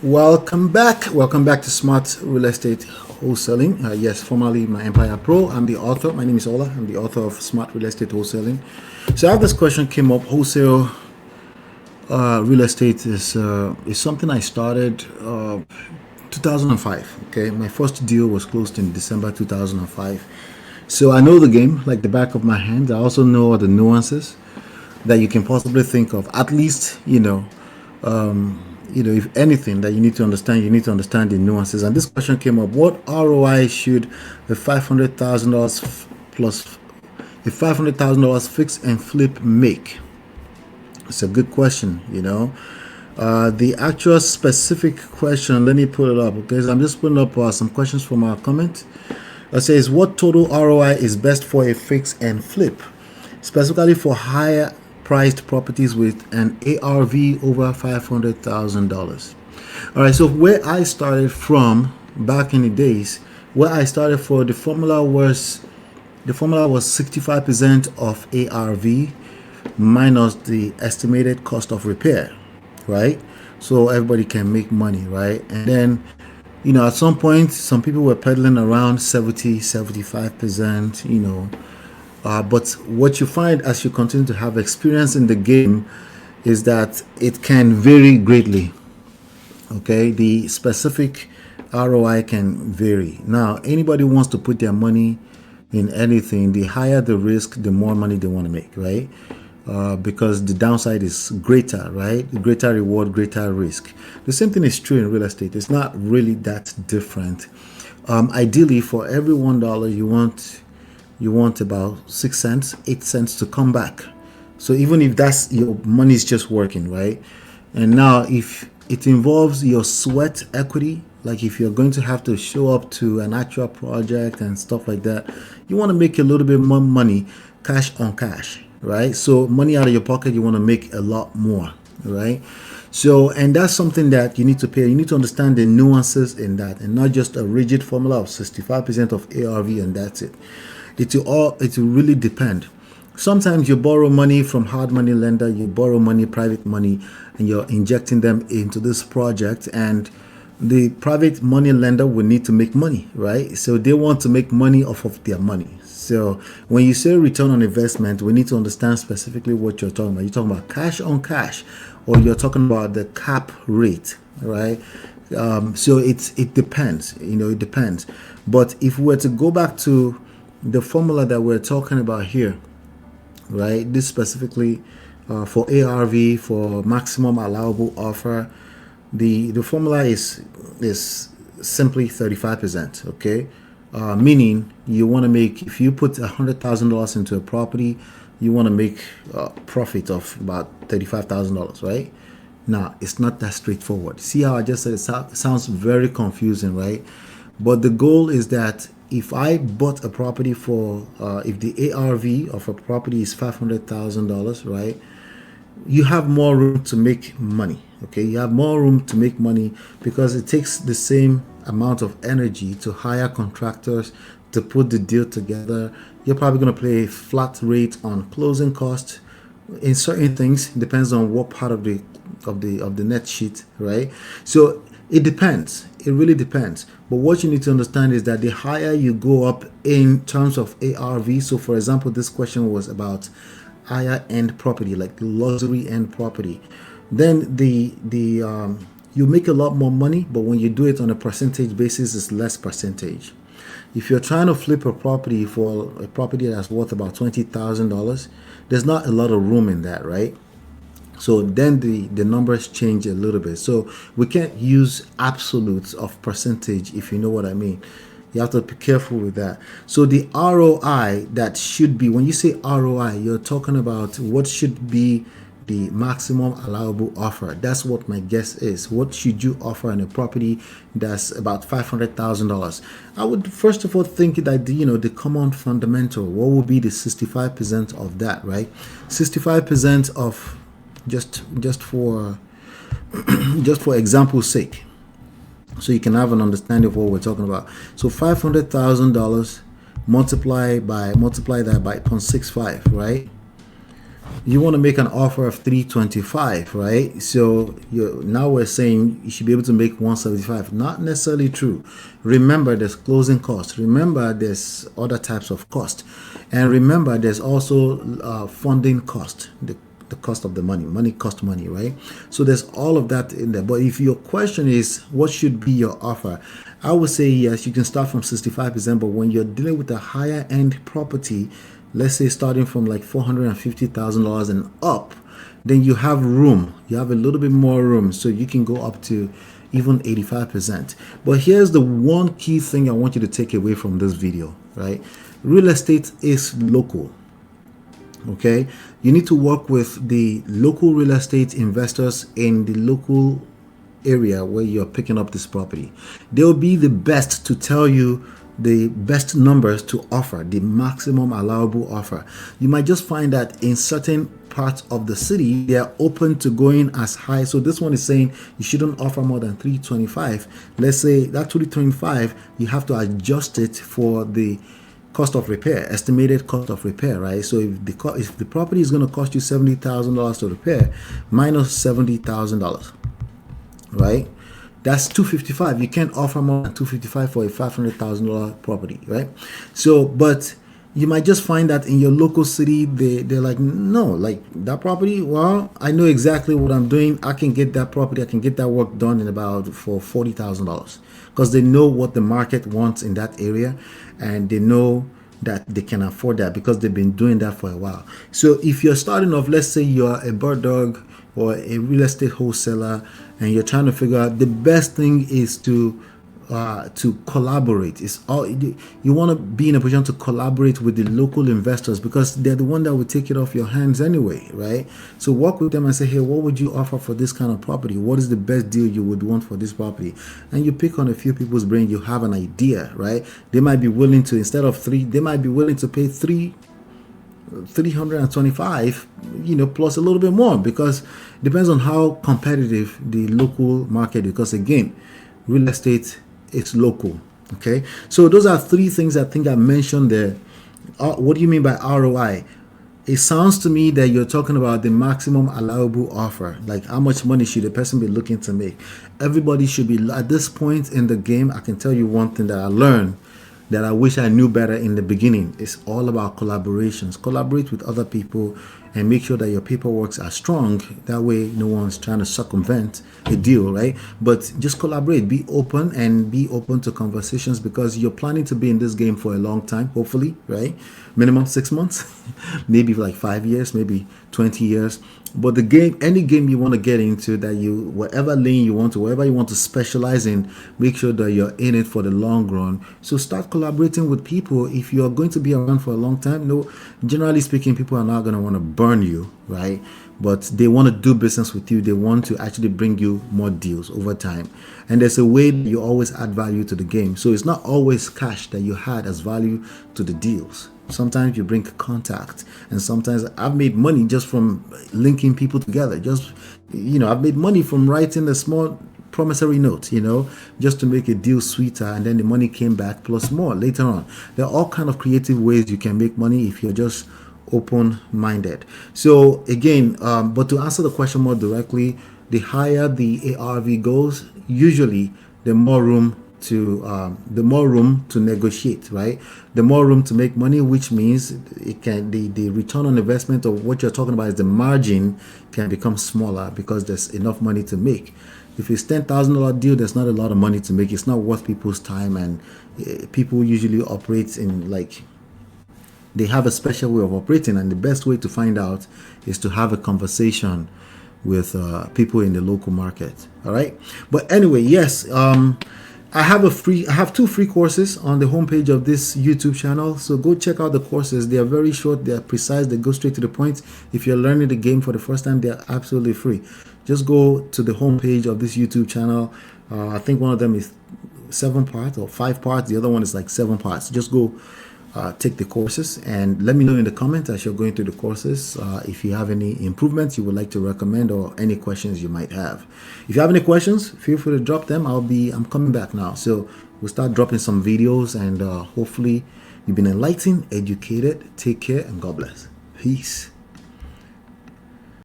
Welcome back. Welcome back to Smart Real Estate Wholesaling. Yes, formerly my Empire Pro. I'm the author. My name is Ola. I'm the author of Smart Real Estate Wholesaling. So, I have this question came up. Wholesale real estate is something I started 2005. Okay, my first deal was closed in December 2005. So I know the game like the back of my hand. I also know all the nuances that you can possibly think of. At least if anything that you need to understand the nuances. And this question came up: what ROI should a $500,000 plus a $500,000 fix and flip make? It's a good question. The actual specific question, let me pull it up. Okay, so I'm just putting up some questions from our comment. It says, what total ROI is best for a fix and flip, specifically for higher priced properties with an ARV over $500,000? All right, so where I started from back in the days, where I started for the formula was 65% of ARV minus the estimated cost of repair, right? So everybody can make money, right? And then at some point, some people were peddling around 75%, but what you find as you continue to have experience in the game is that it can vary greatly. Okay, the specific ROI can vary. Now, anybody who wants to put their money in anything, the higher the risk, the more money they want to make, right? Because the downside is greater, right? Greater reward, greater risk. The same thing is true in real estate. It's not really that different. Ideally, for every $1, you want about 6 cents, 8 cents to come back. So even if that's your money is just working, right? And now if it involves your sweat equity, like if you're going to have to show up to an actual project and stuff like that, you want to make a little bit more money, cash on cash, right? So money out of your pocket, you want to make a lot more, right? So, and that's something that you need to pay. You need to understand the nuances in that, and not just a rigid formula of 65% of ARV and that's it. It will really depend. Sometimes you borrow money from hard money lender, you borrow money, private money, and you're injecting them into this project, and the private money lender will need to make money, right? So they want to make money off of their money. So when you say return on investment, we need to understand specifically what you're talking about. You're talking about cash on cash, or you're talking about the cap rate, right? So it depends. It depends. But if we were to go back to the formula that we're talking about here, right? This specifically for ARV, for maximum allowable offer, the formula is simply 35%. Okay, meaning you want to make, if you put $100,000 into a property, you want to make a profit of about $35,000, right? Now it's not that straightforward. See how I just said it sounds very confusing, right? But the goal is that if I bought a property for, if the ARV of a property is $500,000, right, you have more room to make money. Okay, you have more room to make money because it takes the same amount of energy to hire contractors to put the deal together. You're probably going to pay a flat rate on closing costs. In certain things, it depends on what part of the net sheet, right? So it depends. It really depends. But what you need to understand is that the higher you go up in terms of ARV, so for example, this question was about higher end property, like luxury end property, then you make a lot more money, but when you do it on a percentage basis, it's less percentage. If you're trying to flip a property for a property that's worth about $20,000, there's not a lot of room in that, right? So then the numbers change a little bit. So we can't use absolutes of percentage, if you know what I mean. You have to be careful with that. So the ROI that should be, when you say ROI, you're talking about what should be the maximum allowable offer. That's what my guess is. What should you offer on a property that's about $500,000? I would first of all think that the common fundamental, what would be the 65% of that, right? 65% of just for example's sake, so you can have an understanding of what we're talking about. So $500,000 multiply that by 0.65, right? you want to make an offer of 325, right? So now we're saying you should be able to make 175. Not necessarily true. Remember, there's closing costs. Remember, there's other types of cost, and remember, there's also funding cost. The cost of the money. Money costs money, right? So there's all of that in there. But if your question is what should be your offer, I would say yes, you can start from 65%. But when you're dealing with a higher end property, let's say starting from like $450,000 and up, then you have room. You have a little bit more room, so you can go up to even 85%. But here's the one key thing I want you to take away from this video, right? Real estate is local. Okay, you need to work with the local real estate investors in the local area where you're picking up this property. They'll be the best to tell you the best numbers to offer, the maximum allowable offer. You might just find that in certain parts of the city, they are open to going as high. So this one is saying you shouldn't offer more than 325. Let's say that 325, you have to adjust it for the cost of repair, estimated cost of repair, right? So if the property is going to cost you $70,000 to repair, minus $70,000, right? That's $255. You can't offer more than $255 for a $500,000 property, right? So, but you might just find that in your local city, they're like, no, like that property, well, I know exactly what I'm doing. I can get that property, I can get that work done for $40,000, because they know what the market wants in that area, and they know that they can afford that because they've been doing that for a while. So if you're starting off, let's say you're a bird dog or a real estate wholesaler, and you're trying to figure out, the best thing is to collaborate. It's all you want to be in a position to collaborate with the local investors, because they're the one that will take it off your hands anyway, right? So work with them and say, hey, what would you offer for this kind of property? What is the best deal you would want for this property? And you pick on a few people's brain. You have an idea, right? They might be willing to, instead of three, they might be willing to pay 325, plus a little bit more, because it depends on how competitive the local market is. Because again, real estate, it's local. Okay, so those are three things I think I mentioned there. What do you mean by ROI? It sounds to me that you're talking about the maximum allowable offer, like how much money should a person be looking to make. Everybody should be, at this point in the game, I can tell you one thing that I learned that I wish I knew better in the beginning. It's all about collaborations. Collaborate with other people and make sure that your paperwork are strong. That way no one's trying to circumvent a deal, right? But just collaborate, be open, and be open to conversations, because you're planning to be in this game for a long time, hopefully, right? Minimum 6 months, maybe like 5 years, maybe 20 years. But the game, any game you want to get into, that you, whatever lane you want to, whatever you want to specialize in, make sure that you're in it for the long run. So start collaborating with people. If you're going to be around for a long time, generally speaking, people are not going to want to burn you, right? But they want to do business with you. They want to actually bring you more deals over time. And there's a way that you always add value to the game. So it's not always cash that you had as value to the deals. Sometimes you bring contact, and sometimes I've made money just from linking people together. I've made money from writing a small promissory note, just to make a deal sweeter, and then the money came back plus more later on. There are all kind of creative ways you can make money if you're just open-minded. So again, but to answer the question more directly, the higher the ARV goes, usually the more room to negotiate, right? The more room to make money, which means the return on investment of what you're talking about is the margin can become smaller, because there's enough money to make. If it's $10,000 deal, there's not a lot of money to make. It's not worth people's time, and people usually operate in they have a special way of operating, and the best way to find out is to have a conversation with people in the local market. All right, but anyway, yes. I have 2 free courses on the homepage of this YouTube channel. So go check out the courses. They are very short, they are precise, they go straight to the point. If you're learning the game for the first time, they are absolutely free. Just go to the homepage of this YouTube channel. I think one of them is 7 parts or 5 parts. The other one is like 7 parts. Just go take the courses, and let me know in the comments as you're going through the courses if you have any improvements you would like to recommend, or any questions you might have. If you have any questions, feel free to drop them. I'm coming back now, so we'll start dropping some videos, and hopefully you've been enlightened, educated. Take care, and God bless. Peace.